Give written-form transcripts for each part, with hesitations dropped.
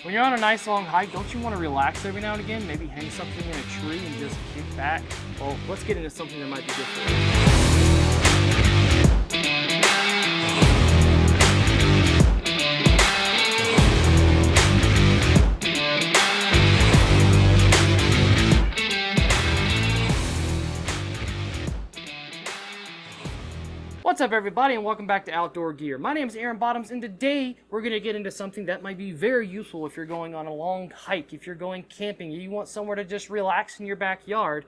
When you're on a nice long hike, don't you want to relax every now and again? Maybe hang something in a tree and just kick back? Well, let's get into something that might be good for you. What's up, everybody, and welcome back to Outdoor Gear. My name is Aaron Bottoms, and today we're going to get into something that might be very useful if you're going on a long hike, if you're going camping, you want somewhere to just relax in your backyard.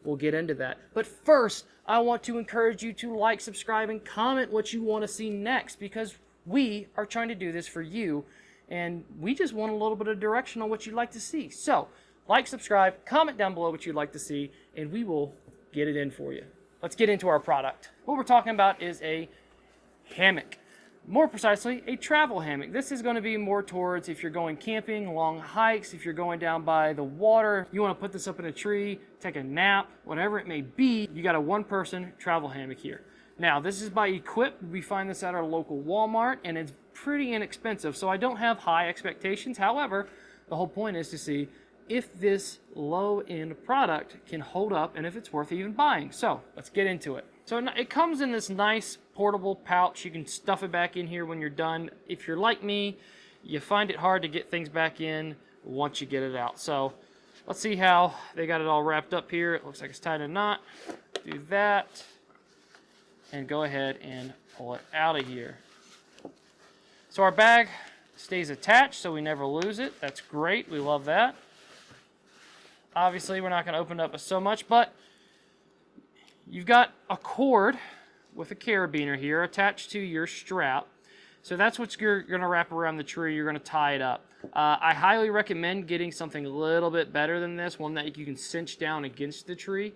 We'll get into that. But first, I want to encourage you to like, subscribe, and comment what you want to see next, because we are trying to do this for you, and we just want a little bit of direction on what you'd like to see. So, like, subscribe, comment down below what you'd like to see, and we will get it in for you. Let's get into our product. What we're talking about is a hammock. More precisely, a travel hammock. This is going to be more towards if you're going camping, long hikes, if you're going down by the water, you want to put this up in a tree, take a nap, whatever it may be, you got a one-person travel hammock here. Now, this is by Equip. We find this at our local Walmart, and it's pretty inexpensive, so I don't have high expectations. However, the whole point is to see if this low-end product can hold up and if it's worth even buying. So let's get into it. So it comes in this nice portable pouch. You can stuff it back in here when you're done. If you're like me, you find it hard to get things back in once you get it out. So let's see how they got it all wrapped up here. It looks like it's tied in a knot. Do that and go ahead and pull it out of here. So our bag stays attached so we never lose it. That's great. We love that. Obviously, we're not going to open it up so much, but you've got a cord with a carabiner here attached to your strap. So that's what you're going to wrap around the tree. You're going to tie it up. I highly recommend getting something a little bit better than this, one that you can cinch down against the tree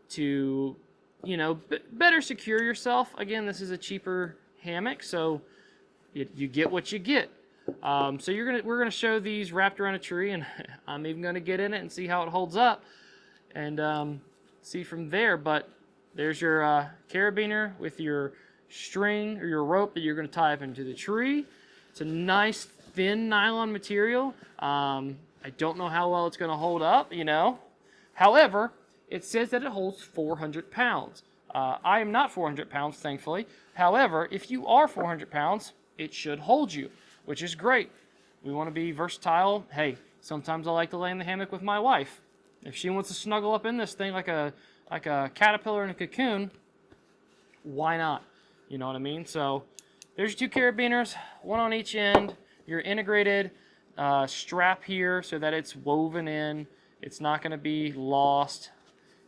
to, you know, better secure yourself. Again, this is a cheaper hammock, so you get what you get. So we're gonna show these wrapped around a tree, and I'm even gonna get in it and see how it holds up, and see from there. But there's your carabiner with your string or your rope that you're gonna tie up into the tree. It's a nice thin nylon material. I don't know how well it's gonna hold up, you know. However, it says that it holds 400 pounds. I am not 400 pounds, thankfully. However, if you are 400 pounds, it should hold you, which is great. We want to be versatile. Hey, sometimes I like to lay in the hammock with my wife. If she wants to snuggle up in this thing like a caterpillar in a cocoon, why not? You know what I mean? So there's your two carabiners, one on each end. Your integrated strap here so that it's woven in. It's not going to be lost,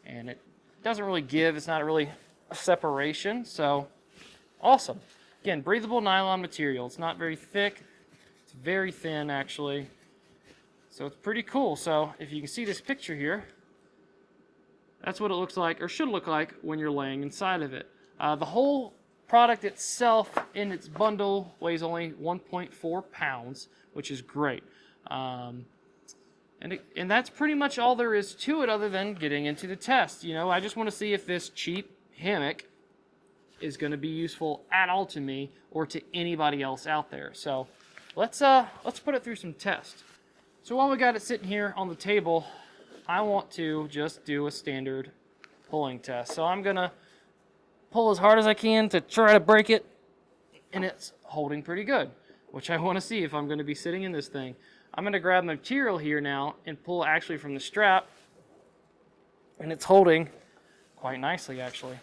and it doesn't really give. It's not really a separation. So awesome. Again, breathable nylon material. It's not very thick. It's very thin, actually. So it's pretty cool. So if you can see this picture here, that's what it looks like, or should look like, when you're laying inside of it. The whole product itself in its bundle weighs only 1.4 pounds, which is great. And that's pretty much all there is to it, other than getting into the test. You know, I just want to see if this cheap hammock is going to be useful at all to me or to anybody else out there. So let's put it through some tests. So while we got it sitting here on the table, I want to just do a standard pulling test. So I'm going to pull as hard as I can to try to break it, and it's holding pretty good, which I want to see if I'm going to be sitting in this thing. I'm going to grab my material here now and pull actually from the strap, and it's holding quite nicely actually,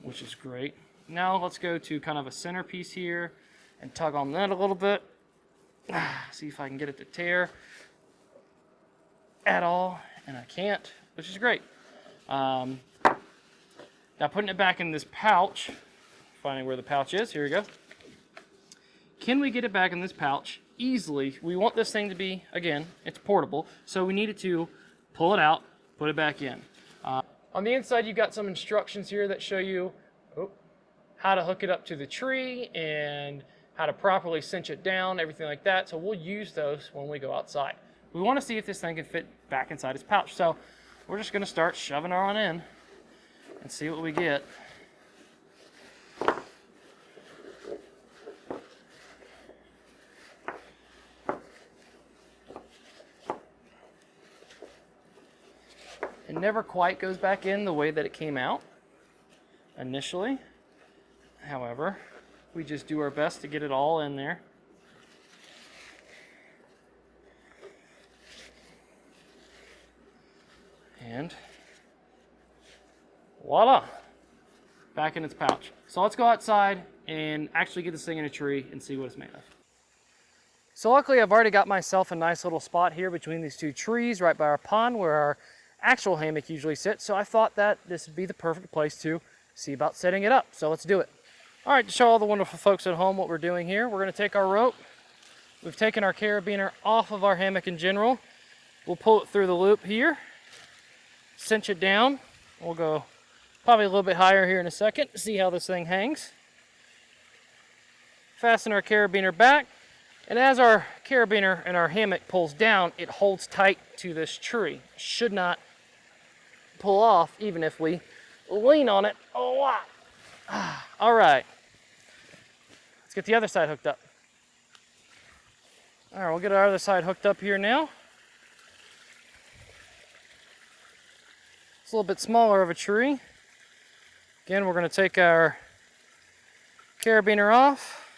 which is great. Now let's go to kind of a centerpiece here and tug on that a little bit. See if I can get it to tear at all, and I can't, which is great. Now putting it back in this pouch, finding where the pouch is, here we go. Can we get it back in this pouch easily? We want this thing to be, again, it's portable, so we needed to pull it out, put it back in. On the inside, you've got some instructions here that show you how to hook it up to the tree and how to properly cinch it down, everything like that. So we'll use those when we go outside. We want to see if this thing can fit back inside its pouch. So we're just going to start shoving her on in and see what we get. It never quite goes back in the way that it came out initially. However, we just do our best to get it all in there. And voila, back in its pouch. So let's go outside and actually get this thing in a tree and see what it's made of. So luckily I've already got myself a nice little spot here between these two trees right by our pond where our actual hammock usually sits. So I thought that this would be the perfect place to see about setting it up. So let's do it. All right, to show all the wonderful folks at home what we're doing here, we're going to take our rope. We've taken our carabiner off of our hammock in general. We'll pull it through the loop here, cinch it down. We'll go probably a little bit higher here in a second to see how this thing hangs. Fasten our carabiner back, and as our carabiner and our hammock pulls down, it holds tight to this tree. Should not pull off even if we lean on it a lot. All right, let's get the other side hooked up. All right, we'll get our other side hooked up here now. It's a little bit smaller of a tree. Again, we're going to take our carabiner off,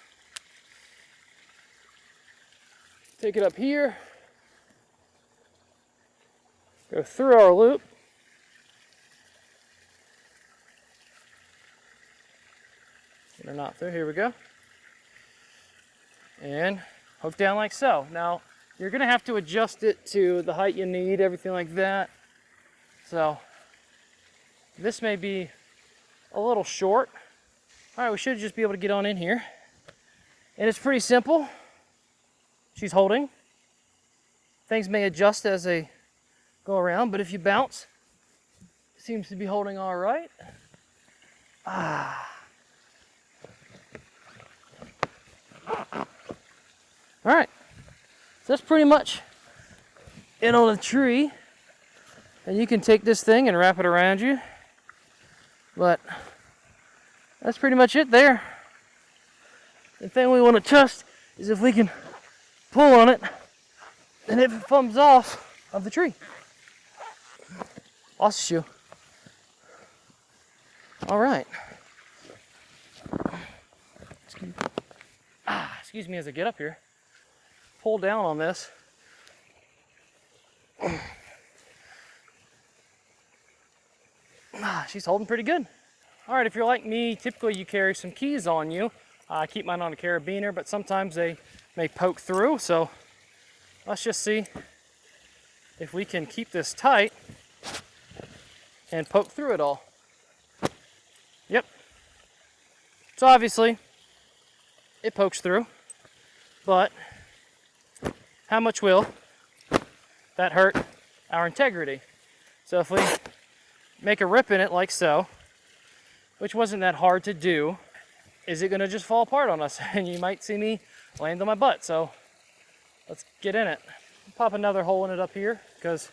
take it up here, go through our loop, get our knot through, here we go, and hook down like so. Now, you're going to have to adjust it to the height you need, everything like that. So, this may be a little short. All right, we should just be able to get on in here. And it's pretty simple. She's holding. Things may adjust as they go around, but if you bounce, it seems to be holding all right. All right, so that's pretty much it on the tree. And you can take this thing and wrap it around you. But that's pretty much it there. The thing we want to test is if we can pull on it and if it comes off of the tree. Lost a shoe. All right. Excuse me as I get up here. Pull down on this. She's holding pretty good. All right, if you're like me, typically you carry some keys on you. I keep mine on a carabiner, but sometimes they may poke through. So let's just see if we can keep this tight and poke through it all. Yep. So obviously it pokes through, but how much will that hurt our integrity? So if we make a rip in it like so, which wasn't that hard to do, is it gonna just fall apart on us? And you might see me land on my butt, so let's get in it. Pop another hole in it up here, because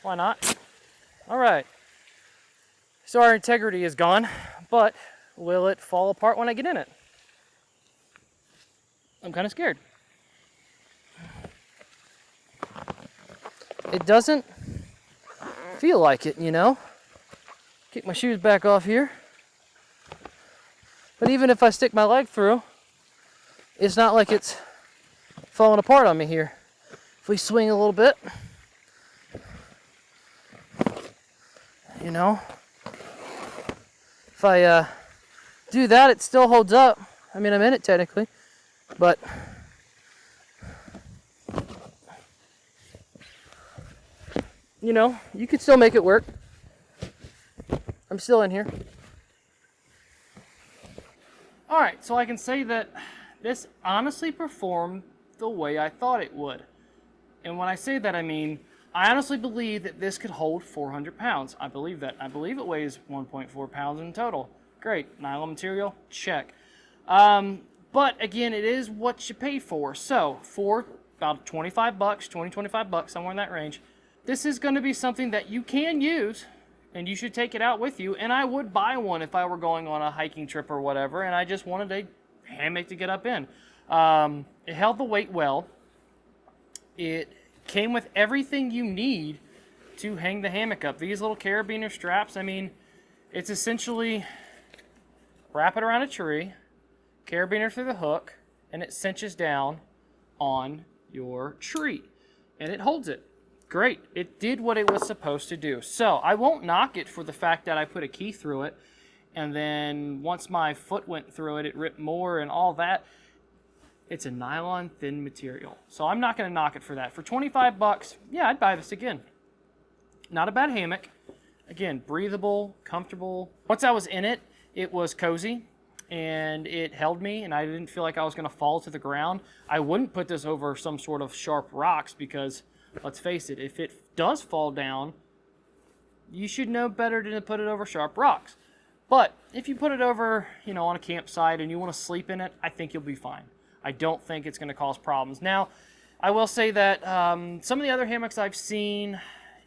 why not? All right, so our integrity is gone, but will it fall apart when I get in it? I'm kind of scared. It doesn't feel like it, you know. Kick my shoes back off here. But even if I stick my leg through, it's not like it's falling apart on me here. If we swing a little bit, you know, if I do that, it still holds up. I mean, I'm in it technically, but you know, you can still make it work. I'm still in here. All right, so I can say that this honestly performed the way I thought it would. And when I say that, I mean, I honestly believe that this could hold 400 pounds. I believe that. I believe it weighs 1.4 pounds in total. Great. Nylon material, check. But again, it is what you pay for. So for about 25 bucks, 25 bucks, somewhere in that range, this is going to be something that you can use and you should take it out with you. And I would buy one if I were going on a hiking trip or whatever and I just wanted a hammock to get up in. It held the weight well. It came with everything you need to hang the hammock up. These little carabiner straps, I mean, it's essentially wrap it around a tree, carabiner through the hook, and it cinches down on your tree. And it holds it. Great. It did what it was supposed to do. So I won't knock it for the fact that I put a key through it, and then once my foot went through it, it ripped more and all that. It's a nylon thin material. So I'm not going to knock it for that. For 25 bucks, yeah, I'd buy this again. Not a bad hammock. Again, breathable, comfortable. Once I was in it, it was cozy and it held me, and I didn't feel like I was going to fall to the ground. I wouldn't put this over some sort of sharp rocks because, let's face it, if it does fall down, you should know better than to put it over sharp rocks. But if you put it over, on a campsite and you want to sleep in it, I think you'll be fine. I don't think it's going to cause problems. Now, I will say that some of the other hammocks I've seen,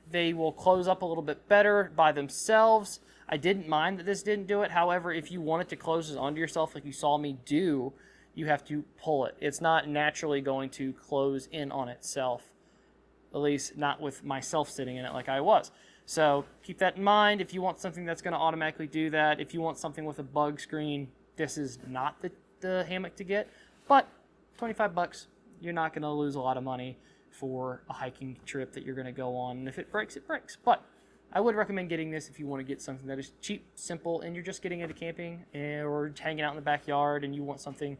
they will close up a little bit better by themselves. I didn't mind that this didn't do it. However, if you want it to close onto yourself like you saw me do, you have to pull it. It's not naturally going to close in on itself, at least not with myself sitting in it like I was. So keep that in mind. If you want something that's going to automatically do that, if you want something with a bug screen, this is not the hammock to get. But 25 bucks, you're not going to lose a lot of money for a hiking trip that you're going to go on. And if it breaks, it breaks. But I would recommend getting this if you want to get something that is cheap, simple, and you're just getting into camping or hanging out in the backyard and you want something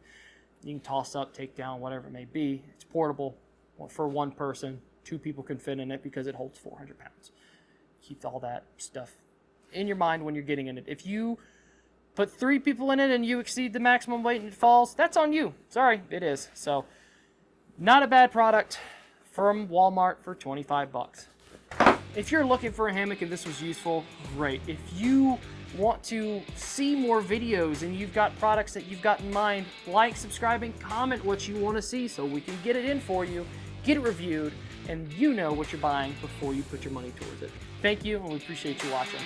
you can toss up, take down, whatever it may be. It's portable for one person. 2 people can fit in it because it holds 400 pounds. Keep all that stuff in your mind when you're getting in it. If you put 3 people in it and you exceed the maximum weight and it falls, that's on you. Sorry, it is. So, not a bad product from Walmart for 25 bucks. If you're looking for a hammock and this was useful, great. If you want to see more videos and you've got products that you've got in mind, like, subscribe, and comment what you want to see so we can get it in for you, get it reviewed, and you know what you're buying before you put your money towards it. Thank you, and we appreciate you watching.